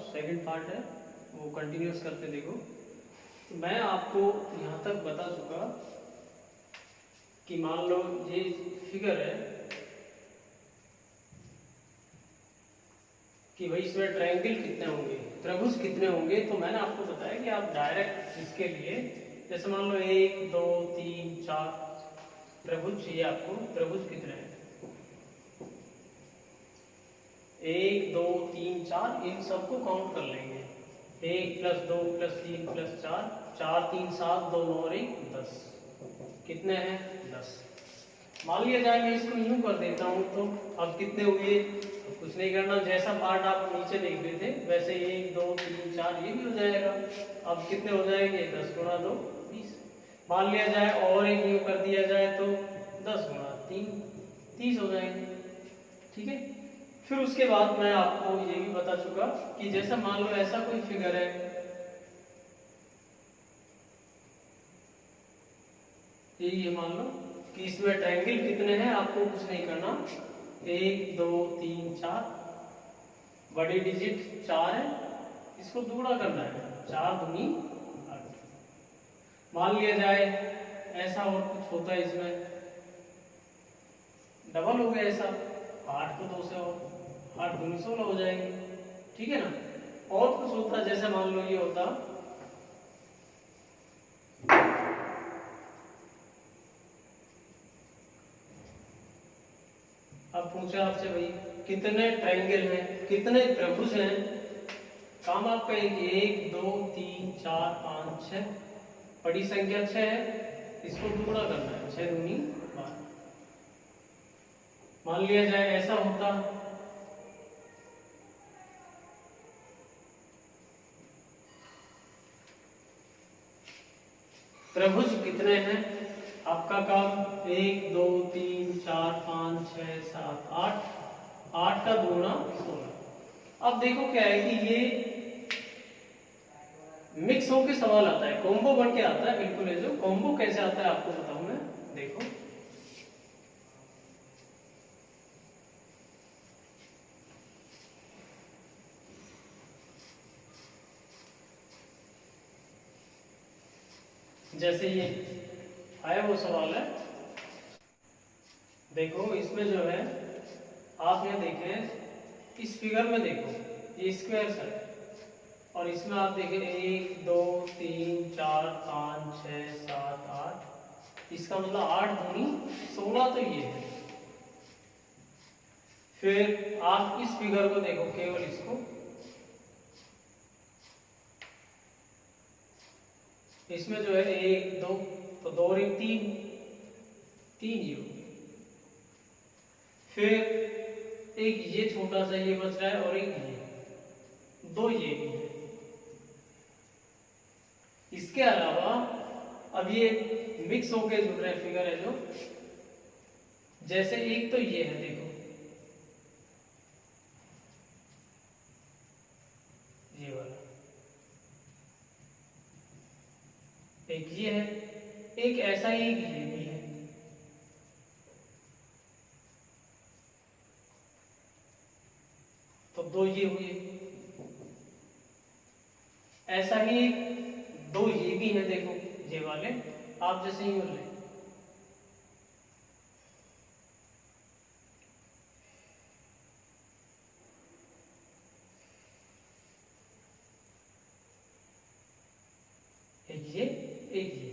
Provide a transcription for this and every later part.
Second part है, वो continuous करते देखो। तो मैं आपको यहाँ तक बता चुका कि मान लो ये फिगर है कि भाई इसमें ट्रायंगल कितने होंगे, त्रिभुज कितने होंगे। तो मैंने आपको बताया कि आप डायरेक्ट इसके लिए जैसे मान लो 1 2 3 4 त्रिभुज चाहिए आपको। त्रिभुज कितने हैं, 1 2 3 4, इन सबको काउंट कर लेंगे। 1 + 2 + 3 + 4, 4 3 7, 2 9 और 1 10। कितने हैं, 10। मान लिया जाए मैं इसको यूं कर देता हूं, तो अब कितने हुए, कुछ नहीं करना, जैसा पार्ट आप नीचे देख रहे थे वैसे 1 2 3 4 ये भी हो जाएगा। अब कितने हो जाएंगे, 10 × 2 20। मान लिया जाए और एक यूं कर दिया जाए तो 10 × 3 30 हो जाएंगे। ठीक है। फिर उसके बाद मैं आपको ये भी बता चुका कि जैसा मान लो ऐसा कोई फिगर है, ये मान लो कि इसमें ट्रायंगल कितने हैं, आपको कुछ नहीं करना। 1 2 3 4, बड़ी डिजिट 4 है, इसको दुगुना करना है, 4 दूनी 8। मान लिया जाए ऐसा और कुछ होता है, इसमें डबल हो गया ऐसा, 8 को 2 से और 8 दूनी 16 हो जाएंगे। ठीक है ना। और कुछ होता जैसे मान लो ये होता, अब पूछा आपसे भाई कितने ट्रायंगल हैं, कितने त्रिभुज हैं। काम आपका 1 2 3 4 5 6, बड़ी संख्या 6 है, इसको दुगुना करना है, 6 दूनी 12। मान लिया जाए ऐसा होता, त्रिभुज कितने हैं, आपका काम 1 2 3 4 5 6 7 8, 8 का दुगुना 16। अब देखो क्या है कि ये मिक्स होके सवाल आता है, कॉम्बो बन के आता है। बिल्कुल है, जो कॉम्बो कैसे आता है आपको बताऊं मैं। देखो जैसे ये आया वो सवाल है, देखो इसमें जो है आप ये देखें, इस फिगर में देखो ये स्क्वायर है, और इसमें आप देखें 1 2 3 4 5 6 7 8, इसका मतलब 8 दूनी 16 तो ये है। फिर आप इस फिगर को देखो, केवल इसको, इसमें जो है 1 2, तो 2 और 1 3, 3 ये। फिर एक ये छोटा सा ये बच रहा है और एक ये, 2 ये भी है। इसके अलावा अब ये मिक्स होके जुड़ रहे फिगर है जो, जैसे एक तो ये है, देखो ये वाला, एक ये है, एक ऐसा ही एक ये भी है। तो 2 ये हुए, ऐसा ही 2 ये भी है, देखो ये वाले, आप जैसे ही ले, एक ये एक ये।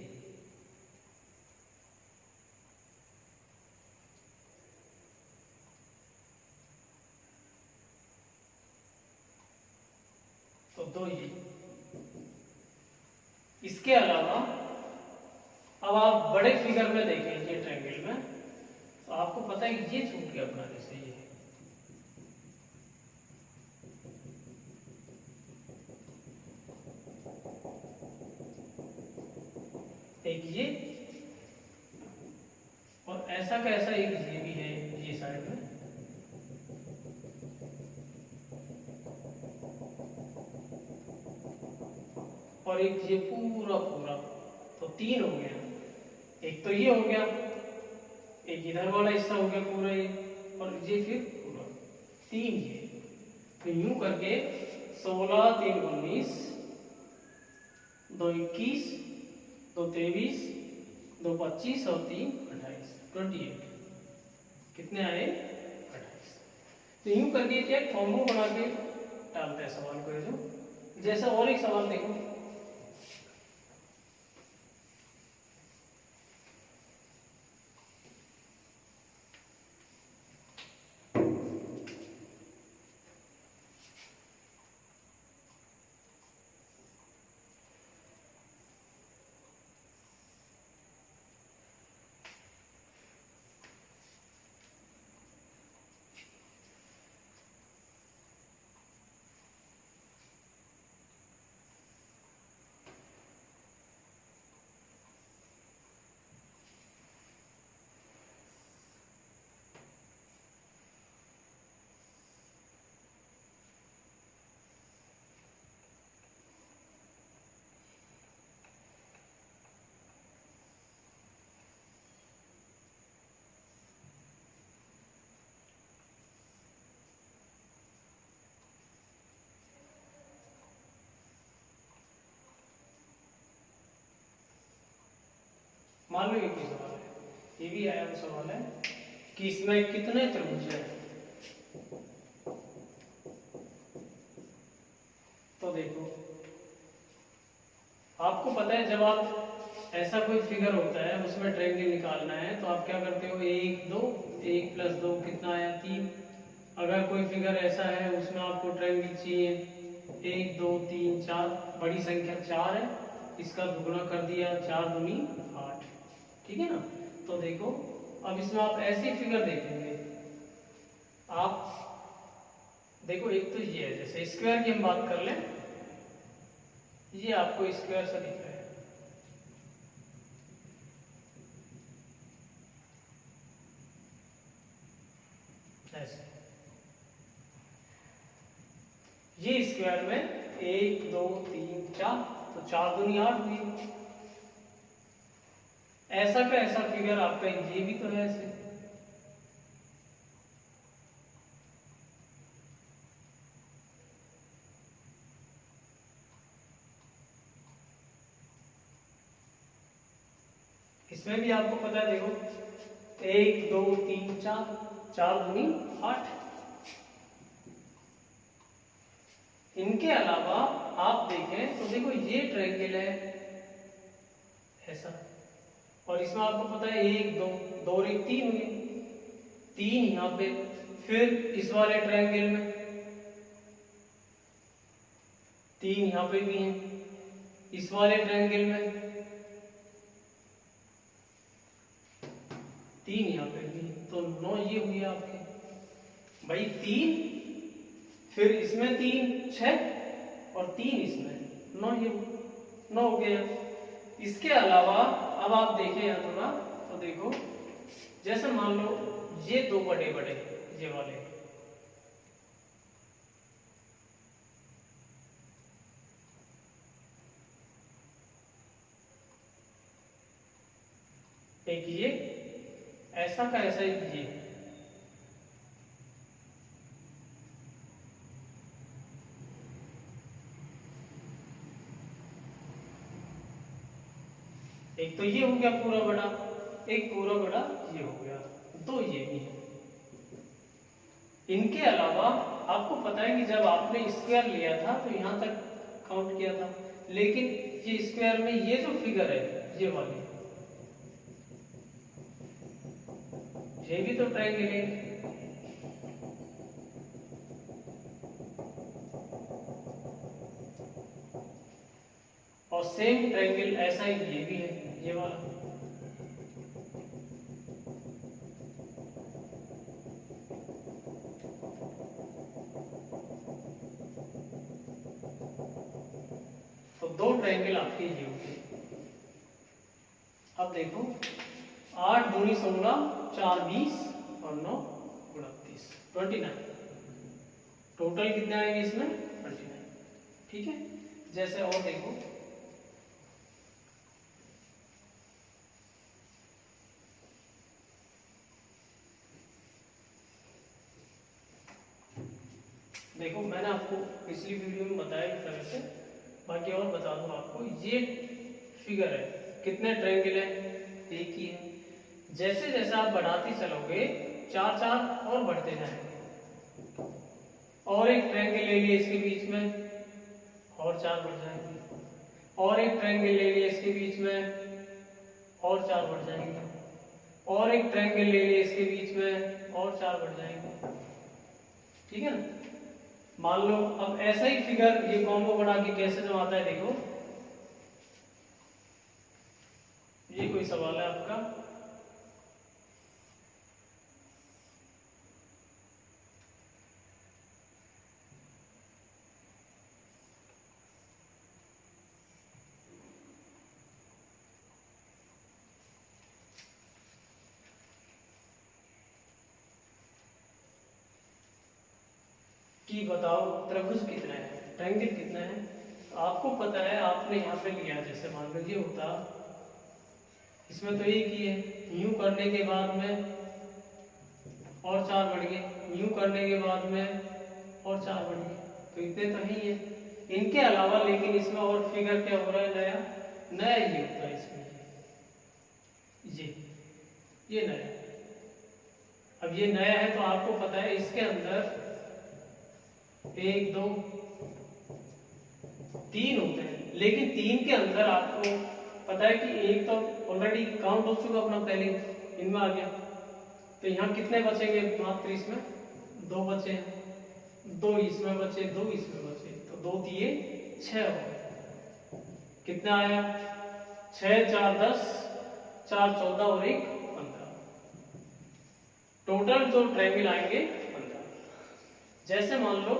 तो 2 ये। इसके अलावा अब आप बड़े फिगर में देखें, ये ट्रायंगल में, तो आपको पता है कि ये छूट गया अपना, जैसे ये एक ये, और ऐसा का ऐसा एक ये भी है ये साइड में। और एक ये पूरा पूरा, तो 3 हो गया। एक तो ये हो गया, एक इधर वाला हिस्सा हो गया पूरा ये, और ये फिर पूरा 3 ये। तो यूं करके 16 3 19, 2 21, 2 23, 2 25 और 3 28, 28 कितने आए 28। तो यूं करके क्या कॉम्बो बना के डालते हैं सवाल को। जो जैसा और एक सवाल देखो, मान लो एक ही सवाल है, ये भी आया सवाल है कि इसमें कितने त्रिभुज है। तो देखो आपको पता है जब आप ऐसा कोई फिगर होता है उसमें ट्रायंगल निकालना है तो आप क्या करते हो, 1 2, 1 प्लस 2 कितना आया 3। अगर कोई फिगर ऐसा है उसमें आपको ट्रायंगल चाहिए 1 2 3 4, बड़ी संख्या 4 है, इसका दुगुना कर दिया, 4 दूनी 8, ठीक है ना। तो देखो अब इसमें आप ऐसी फिगर देखेंगे, आप देखो एक तो ये है, जैसे स्क्वायर की हम बात कर लें, ये आपको स्क्वायर सा दिख रहा है, ऐसे ये स्क्वायर में 1 2 3 4, तो 4 दूनी 8 हुई। ऐसा का ऐसा फिगर आपका ये भी तो है ऐसे, इसमें भी आपको पता है देखो 1 2 3 4, 4 दूनी 8। इनके अलावा आप देखें तो देखो ये ट्रायंगल है ऐसा, और इसमें आपको पता है 1 2, 2 और 1 3 हुए, 3 यहाँ पे, फिर इस वाले ट्रायंगल में 3 यहाँ पे भी हैं, इस वाले ट्रायंगल में 3 यहाँ पे भी, तो 9 ये हुए आपके भाई 3, फिर इसमें 3 6 और 3 इसमें 9, ये 9 हो गया। इसके अलावा अब आप देखें यहाँ थोड़ा, तो देखो जैसे मान लो ये दो बड़े बड़े ये वाले, एक ये ऐसा का ऐसा ये, एक तो ये हो गया पूरा बड़ा, एक पूरा बड़ा ये हो गया, दो ये भी है। इनके अलावा आपको पता है कि जब आपने स्क्वायर लिया था तो यहां तक काउंट किया था, लेकिन ये स्क्वायर में ये जो फिगर है ये वाली, ये भी तो ट्रायंगल है, और सेम ट्रायंगल ऐसा ही ये भी है ये वाला। तो दो ट्रायंगल आपके ये हो गए। अब देखो 8 दूनी 16, 4 20 और 9 29, 29, टोटल कितने आएंगे इसमें 29, ठीक है। जैसे और देखो देखो मैं पिछली वीडियो में बताया इस तरह से। बाकी और बता दूं आपको, ये फिगर है, कितने ट्रायंगल है, एक ही है। जैसे जैसे आप बढ़ाते चलोगे चार चार और बढ़ते जाएंगे, और एक ट्रायंगल ले लिए इसके बीच में और चार बढ़ जाएंगे, और एक ट्रायंगल ले लिए इसके बीच में और चार बढ़ जाएंगे, और एक ट्रायंगल ले लिए इसके बीच में और चार बढ़ जाएंगे। ठीक है ना। मान लो अब ऐसा ही फिगर ये कॉम्बो बना के कैसे जमाता है, देखो ये कोई सवाल है आपका। कि बताओ त्रिभुज कितना है, ट्रायंगल कितना है। तो आपको पता है, आपने यहाँ पे लिया, जैसे मान लीजिए होता, इसमें तो एक ही है, यूं करने के बाद में और चार बढ़ गए, यूं करने के बाद में और चार बढ़ गए, तो इतने तो ही है। इनके अलावा लेकिन इसमें और फिगर क्या हो रहा है, नया नया ये होता है इसमें, ये नया। अब ये नया है तो आपको पता है इसके अंदर एक दो तीन होते हैं, लेकिन तीन के अंदर आपको पता है कि एक तो ऑलरेडी काउंट हो चुका अपना पहले, इनमें आ गया, तो यहाँ कितने बचेंगे, मात्र इसमें दो बचे हैं, दो इसमें बचे, दो इसमें बचे, तो दो दिए छह हो गए। कितना आया, छह चार 10, चार 14 और एक 15, टोटल जो ट्रायंगल आएंगे 15। जैसे मान लो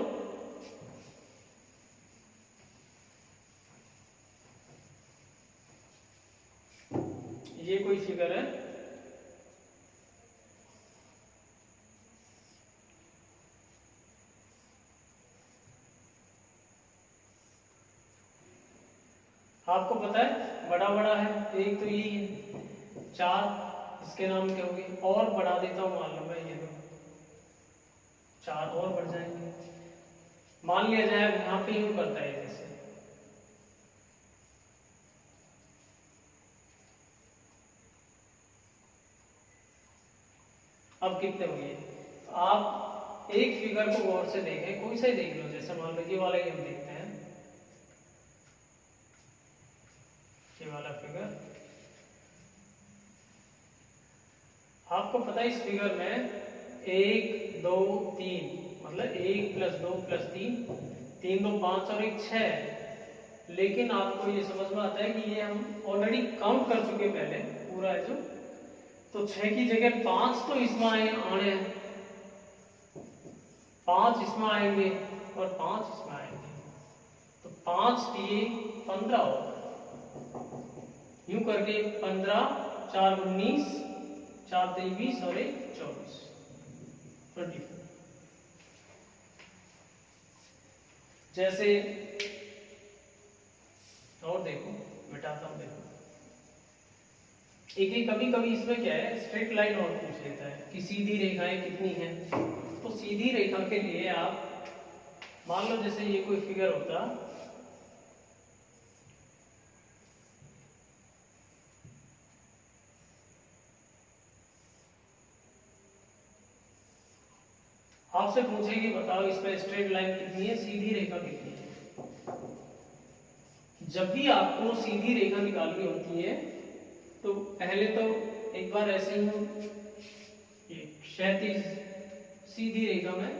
ये कोई फिगर है, आपको पता है बड़ा बड़ा है, एक तो यही है, चार इसके नाम के होंगे, और बढ़ा देता हूं, मान लो मैं ये चार और बढ़ जाएंगे। मान लिया जाए यहां पे यूं करता है जैसे, अब कितने हुए। आप एक फिगर को गौर से देखें, कोई सा ही देख लो, जैसे मान लो ये वाला ही हम देखते हैं, ये वाला फिगर। आपको पता है इस फिगर में एक दो तीन, मतलब एक प्लस दो प्लस तीन, तीन दो पांच और एक छह, लेकिन आपको ये समझ में आता है कि ये हम ऑलरेडी काउंट कर चुके पहले, पूरा है जो, तो छह की जगह पांच तो इसमें आने हैं, पांच इसमें आएंगे और पांच इसमें आएंगे, तो पांच दिए 15 होगा, यूं करके 15, 4 19, 4 23 और 1 24, 24। जैसे और देखो, मिटाता हूं, देखो एक ही, कभी कभी इसमें क्या है, स्ट्रेट लाइन और पूछ लेता है कि सीधी रेखाएं कितनी हैं। तो सीधी रेखा के लिए आप मान लो जैसे ये कोई फिगर होता, आपसे पूछेगी बताओ इसमें स्ट्रेट लाइन कितनी है, सीधी रेखा कितनी है। जब भी आपको सीधी रेखा निकालनी होती है तो पहले तो एक बार ऐसे ही क्षैतिज सीधी रेखा में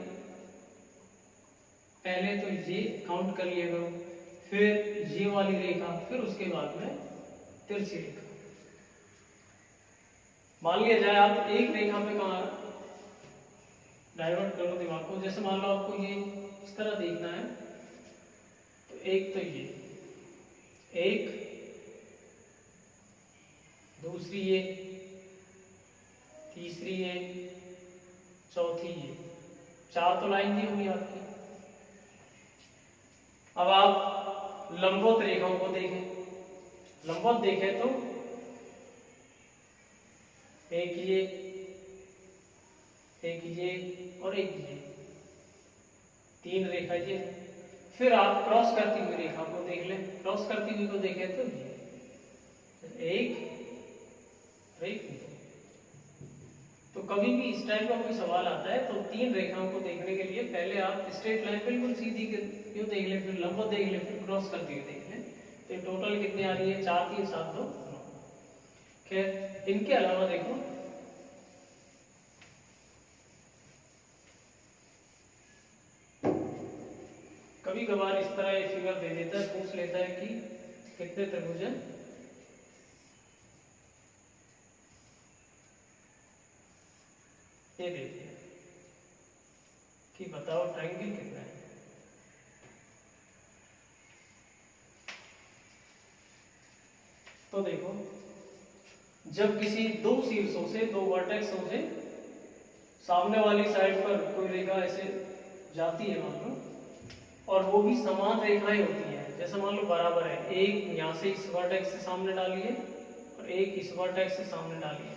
पहले तो ये काउंट कर लिएगा, फिर ये वाली रेखा, फिर उसके बाद में तिरछी रेखा। मान लिया जाए आप एक रेखा पे कहाँ डाइवर्ट करो दिमाग को, जैसे मान लो आपको ये इस तरह देखना है, तो एक तो ये, एक दूसरी ये, तीसरी ये, चौथी ये, चार तो लाइन दी होगी आपकी। अब आप लंबवत रेखाओं को देखें, लंबवत देखें तो एक ये और एक ये, तीन रेखा ये, फिर आप क्रॉस करती हुई रेखा को देख लें, क्रॉस करती हुई को देखें तो ये एक तो कभी भी इस टाइप का कोई सवाल आता है तो तीन रेखाओं को देखने के लिए पहले आप स्ट्रेट लाइन बिल्कुल सीधी क्यों देख लें, फिर लंबवत देख लें, फिर क्रॉस करती हुई देख लें। तो टोटल कितनी आ रही है, 4 3 7 2 9। खैर इनके अलावा देखो कभी कभार इस तरह एक फिगर दे देता है, पूछ लेता है कि कितने त्रिभुज हैं। ये देखिए कि बताओ ट्रायंगल कितना है। तो देखो जब किसी दो शीर्षों से, दो वर्टेक्सों से सामने वाली साइड पर कोई रेखा ऐसे जाती है मान लो, और वो भी समान रेखाएं होती हैं, जैसे मान लो बराबर है, एक यहाँ से इस वर्टेक्स से सामने डालिए और एक इस वर्टेक्स से सामने डालिए,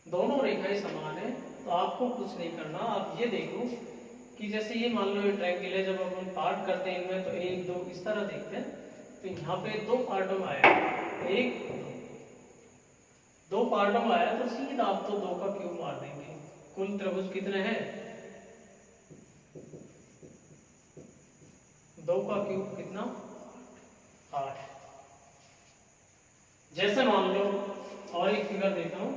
दोनों रेखाएं समान है, तो आपको कुछ नहीं करना। आप ये देखो कि जैसे ये मान लो ये ट्रायंगल है, जब अपन पार्ट करते हैं इनमें तो एक दो इस तरह देखते हैं, तो यहाँ पे दो पार्टों में आया, एक दो पार्टों में आया तो सीधा आप तो दो का क्यूब मार देंगे। कुल त्रिभुज कितने हैं, दो का क्यूब कितना, 8। जैसे मान लो और एक फिगर देता हूं,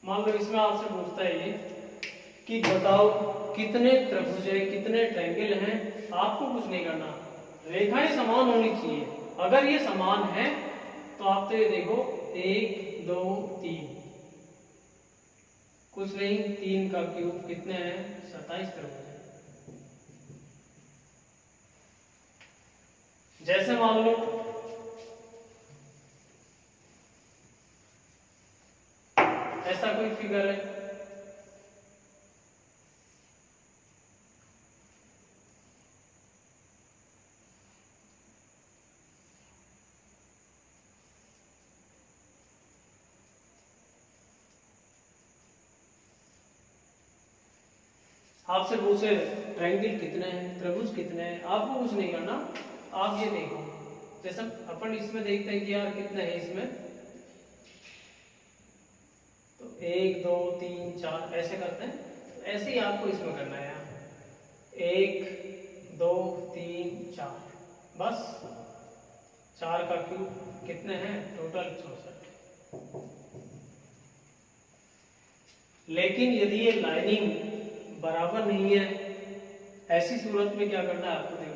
मान लो इसमें आपसे पूछता है ये कि बताओ कितने त्रिभुज है, कितने ट्रायंगल हैं। आपको कुछ नहीं करना, रेखाएं समान होनी चाहिए। अगर ये समान है तो आप तो ये देखो 1 2 3, कुछ नहीं, 3 का क्यूब कितने हैं, 27 त्रिभुज है। जैसे मान लो ऐसा कोई फिगर है, आपसे पूछे ट्रायंगल कितने हैं, त्रिभुज कितने हैं, आपको कुछ नहीं करना। आप ये देखो जैसे अपन इसमें देखते हैं कि यार कितने हैं इसमें, तो 1 2 3 4 ऐसे करते हैं, तो ऐसे ही आपको इसमें करना है। 1 2 3 4, बस 4 का क्यूब कितने हैं, टोटल 64। लेकिन यदि ये लाइनिंग बराबर नहीं है, ऐसी सूरत में क्या करना है आपको, देखो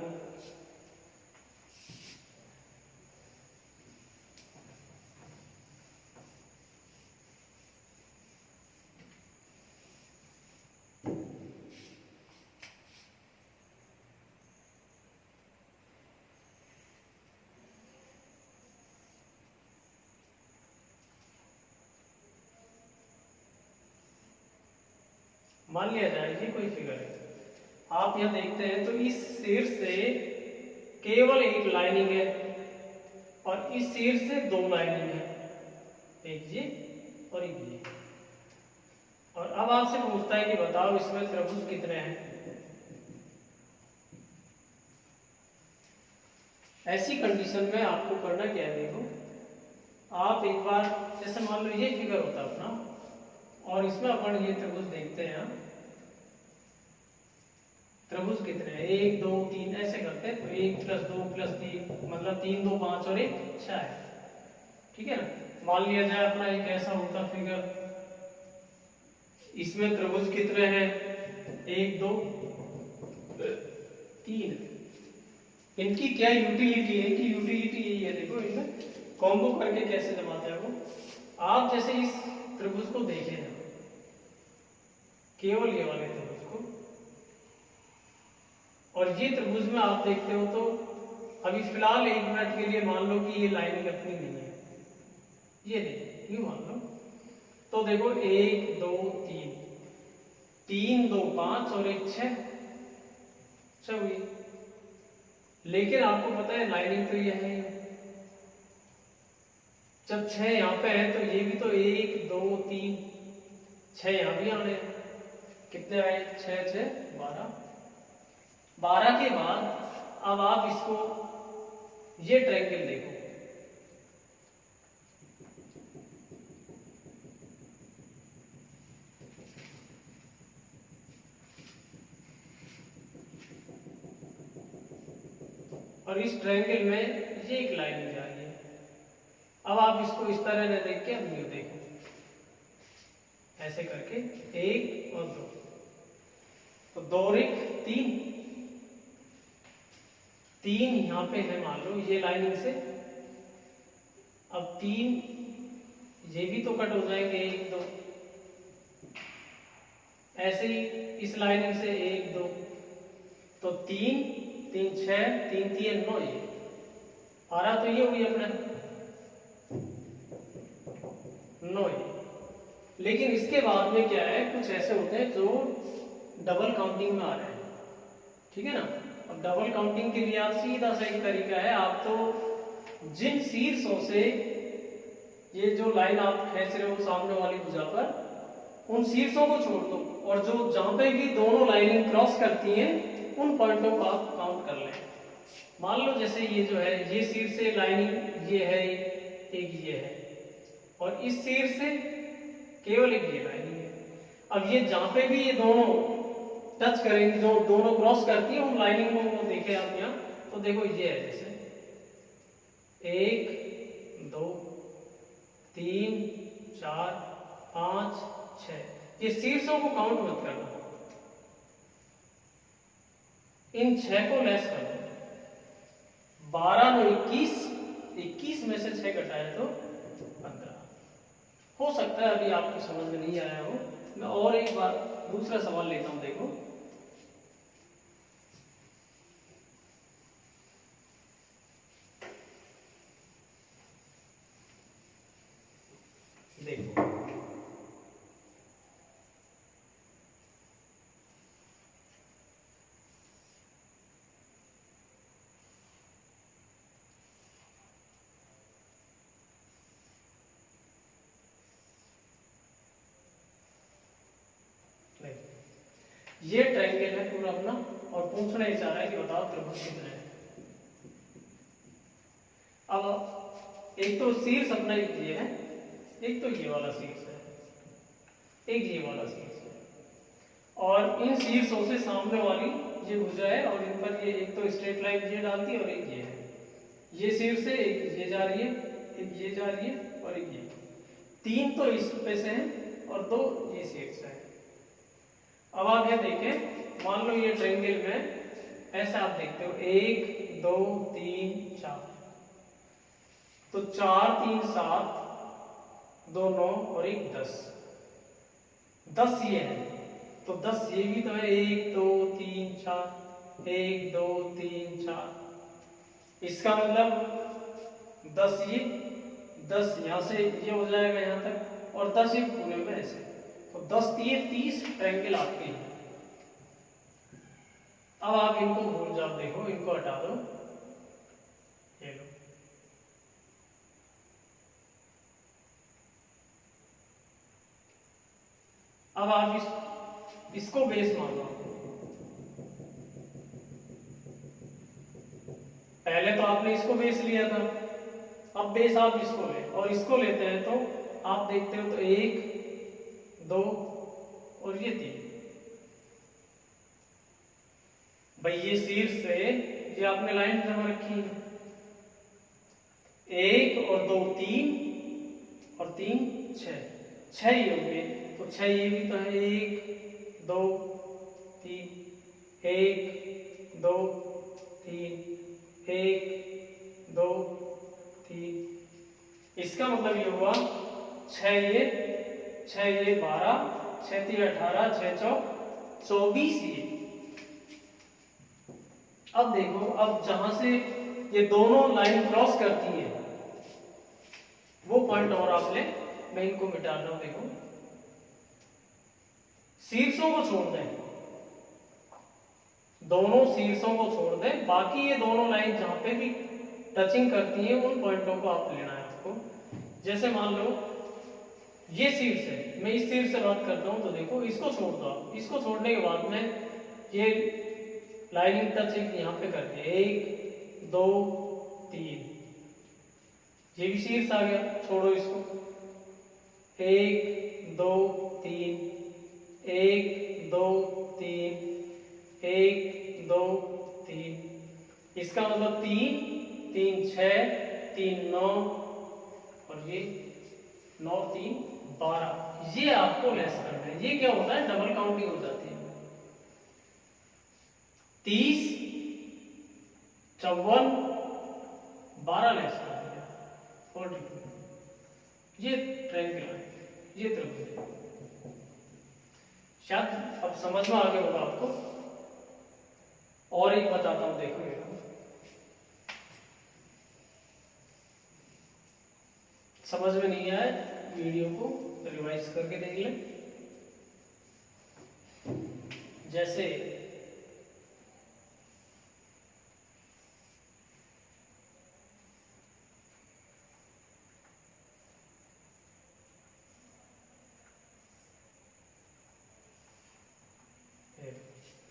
मान लिया जाए ये कोई फिगर है, आप यहां देखते हैं तो इस शीर्ष से केवल एक लाइनिंग है और इस शीर्ष से दो लाइनिंग है, एक ये और एक ये। और अब आपसे पूछता है कि बताओ इसमें त्रिभुज कितने हैं। ऐसी कंडीशन में आपको करना क्या है, देखो आप एक बार जैसे मान लो ये फिगर होता है अपना, और इसमें अपन ये त्रिभुज देखते हैं, त्रिभुज कितने हैं, 1 2 3 ऐसे करते हैं, तो 1 + 2 + 3 मतलब 3 2 5 और 1 6 है, ठीक है ना। मान लिया जाए अपना एक ऐसा होता फिगर, इसमें त्रिभुज कितने हैं, 1 2 3। इनकी क्या यूटिलिटी है, कि यूटिलिटी यही है, देखो इनमें कॉम्बो करके कैसे जमाते हैं वो। आप जैसे इस त्रिभुज को देखें ना, केवल ये वाले त्रिभुज को, और ये त्रिभुज में आप देखते हो तो अभी फिलहाल 1 मिनट के लिए मान लो कि ये लाइनिंग अपनी नहीं है, ये देखो यूं मान लो, तो देखो 1 2 3, 3 2 5 और 1 6 हुई। लेकिन आपको पता है लाइनिंग तो ये है, जब 6 यहाँ पे है तो ये भी तो 1 2 3 6 यहाँ भी आने हैं। कितने आए? 6 6 12। 12 के बाद अब आप इसको ये ट्रायंगल देखो, और इस ट्रायंगल में ये एक लाइन जा रही है। अब आप इसको इस तरह न देख के अब ये देखो, ऐसे करके 1 और 2, तो 2 और 1 3, 3 यहाँ पे है मान लो ये लाइनिंग से। अब 3 ये भी तो कट हो जाएंगे 1 2, ऐसे ही इस लाइनिंग से 1 2, तो 3 3 6 3 3 9, ये आ रहा तो ये हुई अपने 9। लेकिन इसके बाद में क्या है, कुछ ऐसे होते हैं जो डबल काउंटिंग में आ रहे हैं, ठीक है ना। अब डबल काउंटिंग के लिए आप सीधा सा एक तरीका है, आप तो जिन शीर्षों से ये जो लाइन आप खींच रहे हो सामने वाली भुजा पर, उन शीर्षों को छोड़ दो, और जो जहां पे भी दोनों लाइनिंग क्रॉस करती हैं उन पॉइंटों को आप काउंट कर लें। मान लो जैसे ये जो है ये शीर्ष से लाइनिंग ये है, एक ये है, और इस शीर्ष से केवल एक ये लाइनिंग है। अब ये जहां पे भी ये दोनों टच करेंगे, जो दोनों क्रॉस करती है, उन लाइनिंगों को देखें आप यहाँ, तो देखो ये है जैसे 1 2 3 4 5 6, ये शीर्षों को काउंट मत करना, इन 6 को लेस कर दो। 12 9 21, 21 में से 6 घटाए तो 15। हो सकता है अभी आपको समझ में नहीं आया हो, मैं और एक बार दूसरा सवाल लेता हूं, देखो। देखो ये ट्रायंगल है पूरा अपना, और पूछना ही चाह रहा है कि बताओ त्रिभुज कितने हैं। अब एक तो शीर्ष अपना एक ये है, एक तो ये वाला शीर्ष है, एक ये वाला शीर्ष है, और इन शीर्षों से सामने वाली ये भुजा है, और इन पर ये एक तो स्ट्रेट लाइन ये डालती है और एक ये है। ये शीर्ष से एक ये जा रही है, एक ये जा रही है, और एक ये। 3 तो इस पे से हैं और 2 ये शीर्ष है। अब आप ये देखें, मान लो ये ट्रायंगल में ऐसा आप देखते हो 1 2 3 4, तो 4 3 7 2 9 और 1 10, 10 ये है, तो 10 ये भी तो है 1 2 3 4, 1 2 3 4, इसका मतलब 10 ये, 10 यहाँ से ये हो जाएगा यहाँ तक, और 10 ये पूरे में ऐसे, तो 10 3 30 ट्रायंगल आपके हैं। अब आप इनको भूल जाओ, देखो इनको हटा दो, ये लो। अब आप इसको बेस मान लो। पहले तो आपने इसको बेस लिया था, अब बेस आप इसको ले, और इसको लेते हैं तो आप देखते हो तो 1 2 और ये 3। भाई ये शीर्ष से ये आपने लाइन जमा रखी है, 1 और 2 3 और 3 6 ही होंगे, तो 6 ये भी तो है 1 2 3 1 2 3 1 2 3, इसका मतलब ये हुआ 6 ये 12 6 3 18 6 4 24 ये। अब देखो, अब जहां से ये दोनों लाइन क्रॉस करती हैं वो पॉइंट और आप ले, मैं इनको मिटा रहा हूं। देखो शीर्षों को छोड़ दें, दोनों शीर्षों को छोड़ दें, बाकी ये दोनों लाइन जहां पे भी टचिंग करती हैं उन पॉइंटों को आप लेना है आपको। जैसे मान लो ये शीर्ष है, मैं इस शीर्ष से बात करता हूं तो देखो इसको छोड़ दो आप, इसको छोड़ने के बाद में ये लाइनिंग टच एक यहाँ पे करके 1 2 3, ये भी शीर्ष आ गया, छोड़ो इसको 1 2 3 1 2 3 1 2 3, इसका मतलब 3 3 6 3 9 और ये 9 3 12, ये आपको लेस करना है। ये क्या होता है, डबल काउंटिंग हो जाती है। 30 54 12 लेस कर दिया 42, ये ट्रायंगल है, ये त्रिभुज है। शायद अब समझ में आ गया होगा आपको। और एक बताता हूं, देखो ये समझ में नहीं आया वीडियो को रिवाइज करके देख लें। जैसे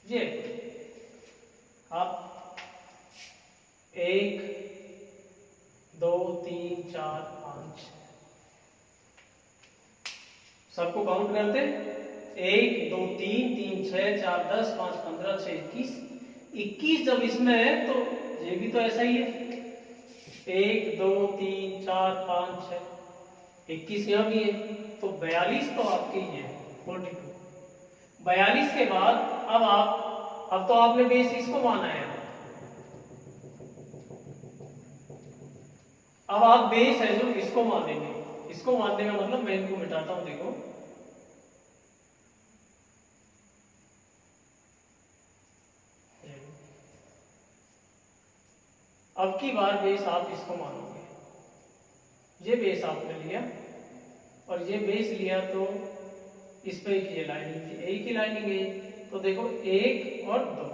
ये आप 1 2 3 4 5 सबको काउंट करते, 1 2 3 3 6 4 10 5 15 6 21, 21 जब इसमें है तो ये भी तो ऐसा ही है, 1 2 3 4 5 6 21 यहाँ भी है, तो 42 तो आपके ही है 42। 42 के बाद अब तो आपने बेस इसको माना है, अब आप बेस है जो इसको मान देंगे। इसको मानने का मतलब मैं इनको मिटाता हूं, देखो अब की बार बेस आप इसको मानोगे, ये बेस आपने लिया और ये बेस लिया तो इस पे एक ये लाइनिंग थी, एक ही लाइनिंग है, तो देखो 1 और 2,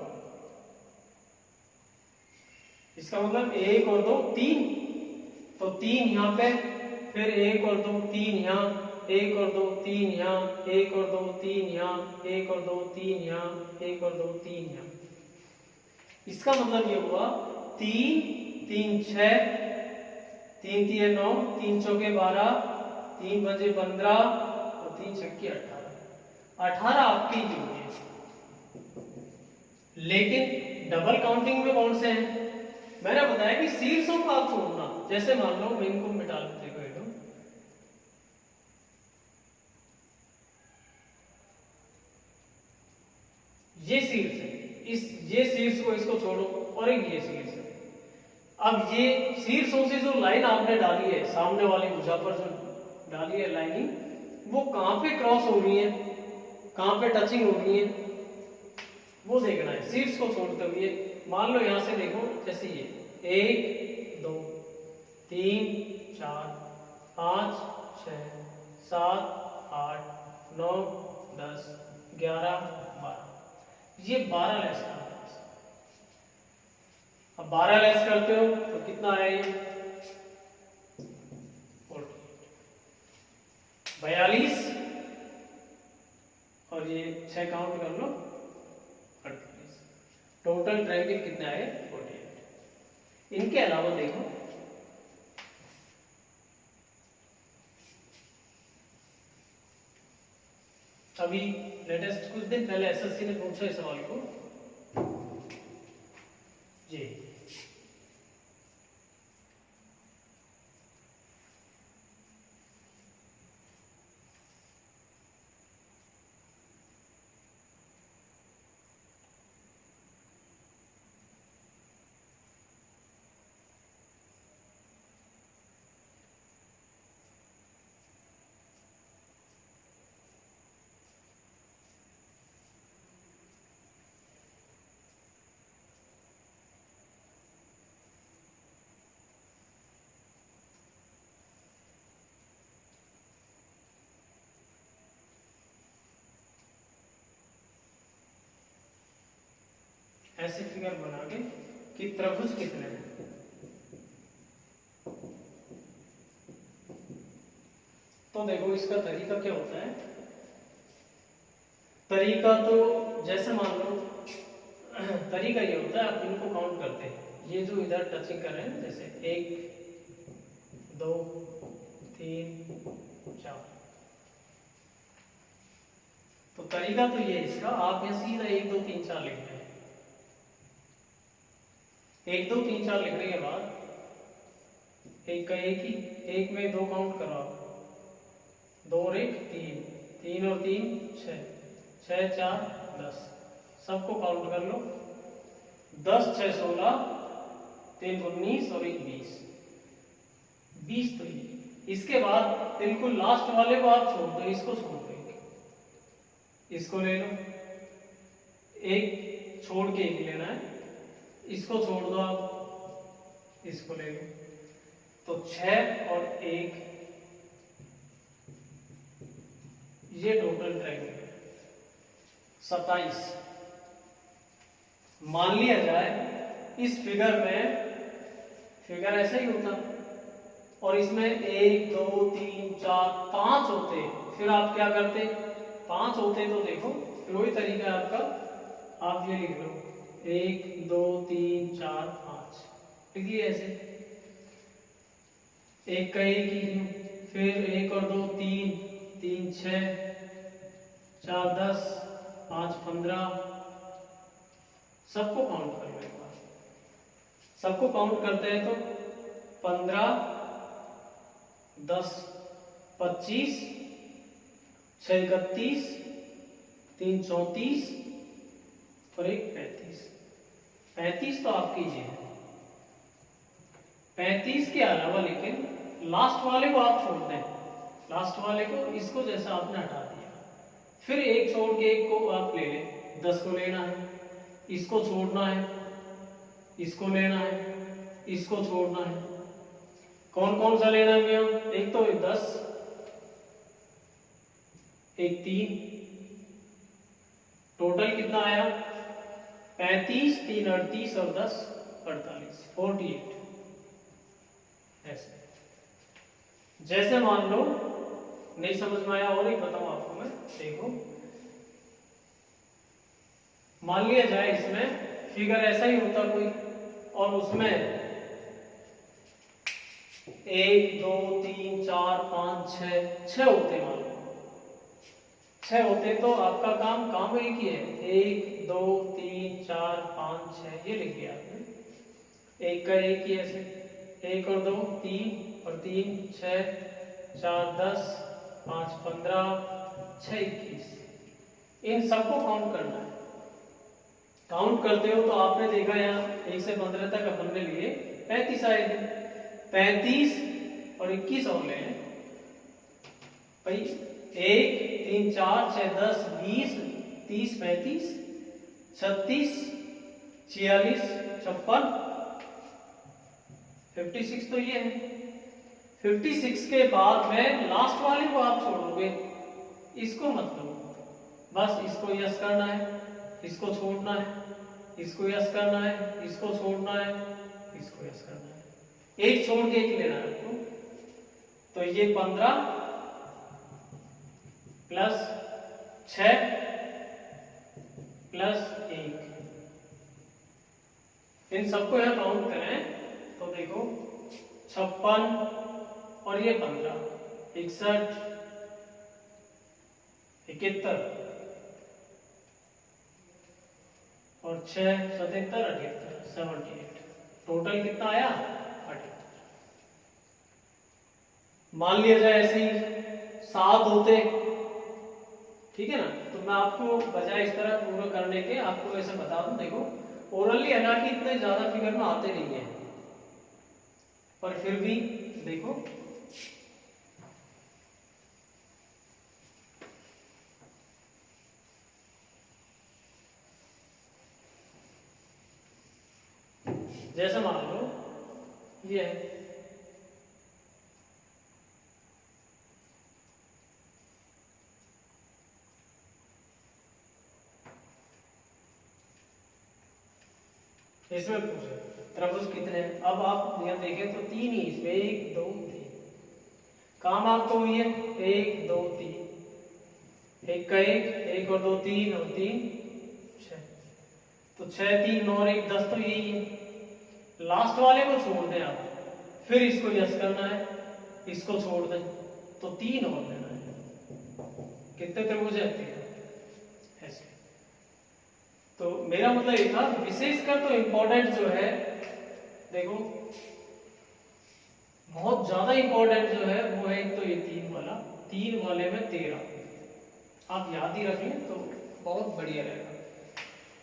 इसका मतलब 1 और 2 3, तो 3 यहाँ पे, फिर 1 और 2 3 यहाँ, 1 और 2 3 यहाँ, 1 और 2 3 यहाँ, 1 और 2 3 यहाँ, 1 और 2 3 यहाँ। इसका मतलब ये हुआ 3 3 6 3 3 9 3 चौके 12 3 पंजे 15 और 3 छक्के 18 आपकी ही होगी। लेकिन डबल काउंटिंग में कौन से हैं, मैंने बताया कि शीर्षों को आप छोड़ना। जैसे मान लो मैं इनको मिटा लेते हैं, ये शीर्ष है, ये शीर्ष को इसको छोड़ो और एक ये शीर्ष है। अब ये शीर्षों से जो लाइन आपने डाली है, सामने वाली भुजा पर जो डाली है लाइनिंग, वो कहां पे क्रॉस हो रही है, कहां पे टचिंग हो रही है, वो देखना है। शीर्ष को छोड़ते हुए मान लो यहां से देखो, जैसे ये 1 2 3 4 5 6 7 8 9 10 11 12, ये 12 लेस करना है। अब 12 लेस करते हो तो कितना आया ये 42, और ये 6 काउंट कर लो 38, टोटल ट्रायंगल कितना है 48। इनके अलावा देखो अभी लेटेस्ट कुछ दिन पहले एसएससी ने पूछा इस सवाल को जी, ऐसे फिगर बना के कि त्रिभुज कितने हैं। तो देखो इसका तरीका क्या होता है। तरीका तो जैसे मान लो तरीका ये होता है, आप इनको काउंट करते हैं, ये जो इधर टचिंग कर रहे हैं, जैसे 1 2 3 4। तो तरीका तो ये इसका, आप यहाँ सीधा 1 2 3 4 लिख रहे हैं। 1 2 3 4 लिखने के बाद एक का एक ही, एक में 2 काउंट करो आप, 2 और 1 3, 3 और 3 6, 6 4 10, सबको काउंट कर लो। 10 6 16, 3 19 और 1 20, 20 तो ये। इसके बाद बिल्कुल लास्ट वाले को आप छोड़ दो, इसको छोड़ दो, इसको ले लो, एक छोड़ के एक लेना है, इसको छोड़ दो आप, इसको ले लो। तो 6 और 1, ये टोटल ट्रायंगल है 27। मान लिया जाए इस फिगर में, फिगर ऐसा ही होता और इसमें 1 2 3 4 5 होते, फिर आप क्या करते, 5 होते तो देखो फिर वही तरीका है आपका, आप ये लिख लो 1 2 3 4 5, लिख लिया ऐसे, एक का एक ही, फिर 1 और 2 3, 3 6, 4 10, 5 15, सबको काउंट कर लो एक बार। सबको काउंट करते हैं तो 15 10 25, 6 31, 3 34 और 1 35। 35 तो आपकी ये है। 35 के अलावा लेकिन लास्ट वाले को आप छोड़ दें, लास्ट वाले को, इसको जैसा आपने हटा दिया, फिर एक छोड़ के एक को आप ले लें, 10 को लेना है, इसको छोड़ना है, इसको लेना है, इसको छोड़ना है। कौन कौन सा लेना है भैया, एक तो 10, एक 3, टोटल कितना आया 35, 3 38 और 10 48, 48। ऐसे जैसे मान लो नहीं समझ में आया और एक बताऊं आपको मैं, देखो मान लिया जाए इसमें फिगर ऐसा ही होता कोई, और उसमें 1 2 3 4 5 6 होते, मान लो 6 होते तो आपका काम एक ही है, 1 2 3 4 5 6 ये लिख दिया आपने, एक का एक ही ऐसे, 1 और 2 3 और 3 6 4 10 5 15 6 21, इन सबको काउंट करना है। काउंट करते हो तो आपने देखा यहाँ 1 से 15 तक अपन ने लिए 35 आए थे, 35 और 21 और ले भाई, 1 3 4 6 10 20 30 35 36 46 56 56 तो ये है। 56 के बाद में लास्ट वाले को आप छोड़ोगे, इसको मत लो, बस इसको यस करना है, इसको छोड़ना है, इसको यस करना है, इसको छोड़ना है, इसको यस करना है, एक छोड़ के एक लेना है आपको। तो ये 15 प्लस 6 प्लस 1, इन सबको यहां काउंट करें तो देखो 56 और ये 15 61 71 और 6 77 78 78, टोटल कितना आया 78। मान लिया जाए ऐसे ही 7 होते, ठीक है ना, तो मैं आपको बजाय इस तरह पूरा करने के आपको ऐसे बता दूं, देखो ओरली हालांकि इतने ज्यादा फिगर में आते नहीं है, पर फिर भी देखो जैसे मान लो ये है, इसमें पूछे त्रिभुज कितने हैं, अब आप यहाँ देखें तो 3 ही इसमें, 1 2 3, काम आपको हुई है 1 2 3, एक का एक और 2 3 और 3 6, तो 6 3 9 और 1 10, तो यही है। लास्ट वाले को छोड़ दें आप, फिर इसको यस करना है, इसको छोड़ दें तो 3 और लेना है। कितने त्रिभुज है? 3। ऐसे। तो मेरा मतलब ये था, विशेषकर तो इंपॉर्टेंट जो है, देखो बहुत ज्यादा इंपॉर्टेंट जो है वो है एक तो ये 3 वाले में 13, आप याद ही रख लें तो बहुत बढ़िया रहेगा।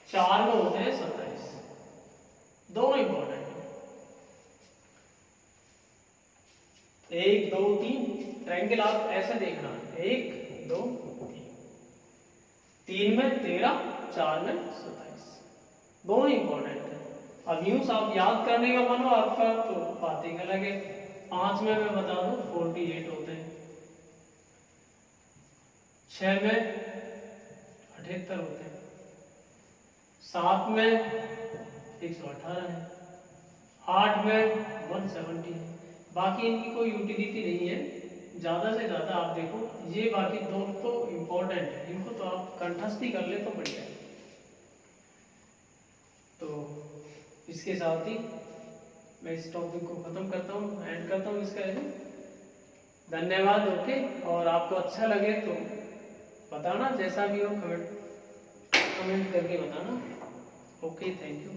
4 में होते हैं 27, दोनों इंपॉर्टेंट है। 1 2 3 ट्रायंगल आप ऐसे देखना, 1 2 3 में 13, 4 में 27, दोनों इंपॉर्टेंट है। अब यूं आप याद करने का मन हो आपका तो बात ही अलग है। 5 में मैं बता दूं 48 होते हैं, 6 में 78 होते हैं, 7 में 118 है, 8 में 170 है। बाकी इनकी कोई यूटिलिटी नहीं है, ज्यादा से ज्यादा आप देखो ये बाकी दो तो इंपॉर्टेंट है, इनको तो आप कंठस्थी कर ले तो बढ़िया है। तो इसके साथ ही मैं इस टॉपिक को खत्म करता हूँ, एंड करता हूँ इसका। धन्यवाद। ओके, और आपको अच्छा लगे तो बताना, जैसा भी हो कमेंट करके बताना। Okay, thank you.